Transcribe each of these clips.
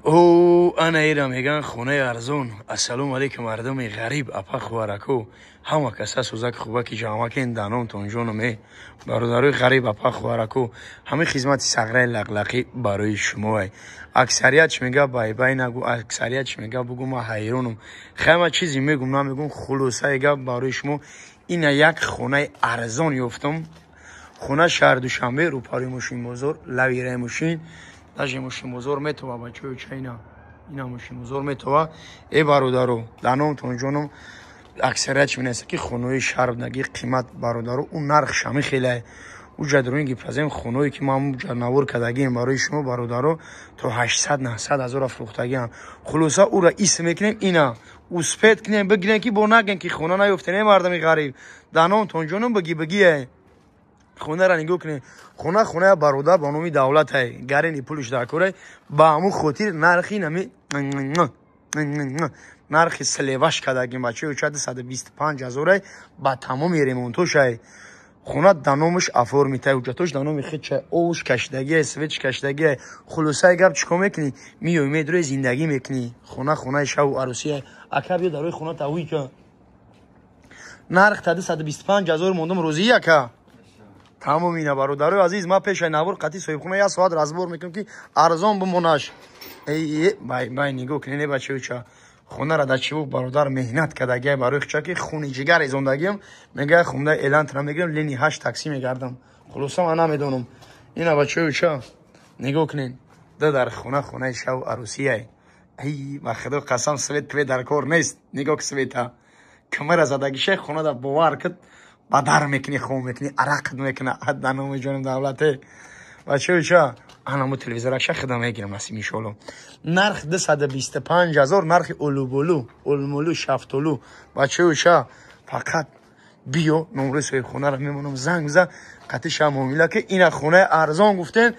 او انا ایرا میگن خونه ارزون. السلام علیکم مردم غریب اپا خوارکو همه کسا سوزک خوبه که جامعه که این دانون تونجونو می برادرای غریب اپا خوارکو همه خدمت سغره لقلقی برای شما ای اکثریت میگه بای بای نگو اکثریت میگه بگو ما حیرانم خیلی چیزی میگم نمیگم خلاصه ایگه برای شما این یک خونه ارزون یافتم خونه شهر دوشنبه رو پاری ماشین بزرگ لویره ماشین داشته ماشین بزرگ میتوه بچه چه اینا ماشین بزرگ میتوه ای برادرو دانم تون جونم اکثریت می‌نسه که خونه شهر نگی قیمت برادرو اون نرخ شمی خیلی او جدرونگی پزیم خونه‌ای که ما جنور کدگیم برای شما برادرو تو 800 900 هزار فروختگیم خلاصا او را اسم میکنیم اینا اوسپت کنیم بگین که با نگن که خونه نیفتنه مردم غریب دانم تون جونم بگی خونه را نگاه کنید خونه برادر با نام دولت های گرینی پولش دکوره با همون خاطر نرخی نمی نرخی سلیوش کدگیم بچه 125,000 با تمام ریمونتوش های خونه دانومش افور میته و جاتوش دانومی خیلی چه اوش کشتگی سویچ کشتگی خلاصه گپ چیکار میکنی میدروی زندگی میکنی خونه شو عروسی اکا بیا دروی خونه تاوی که نرخ تا 125,000 موندم روزی یکا تمام اینا برادرای عزیز ما پیش نور قطعی صاحب خونه یا سواد رازبور میکنم که ارزان بموناش ای بای نگاه کنین بچه چا خونه را دچو برادر مهنت کردگی برای چا که خونی جگر زندگیم میگه خونده اعلان ترا میگم لینی 8 تاکسی میگردم خلاصا من نمیدونم اینا بچه چا نگاه کنین در خونه شو عروسی ای ما خدا قسم سویت که در کار نیست نگاه که سویتا کمر زدگی شه خونه دا باور کرد بدر میکنی خوب میکنی عرق میکنه حد نامه جانم دولته بچه چا انا تلویزیون شه خدمت میگیرم نسیم شولو نرخ 225,000 نرخ اولمولو شفتولو بچه چا فقط بیو نمره سوی خونه رو میمونم زنگ زد قطعی شمامیله که این خونه ارزان گفتن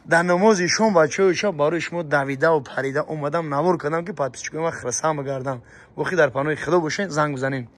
در نمازی شما بچه چا برای شما دویده و پریده اومدم نور کردم که پس چیکار من خرسام بگردم وقتی در پناه خدا باشین زنگ بزنین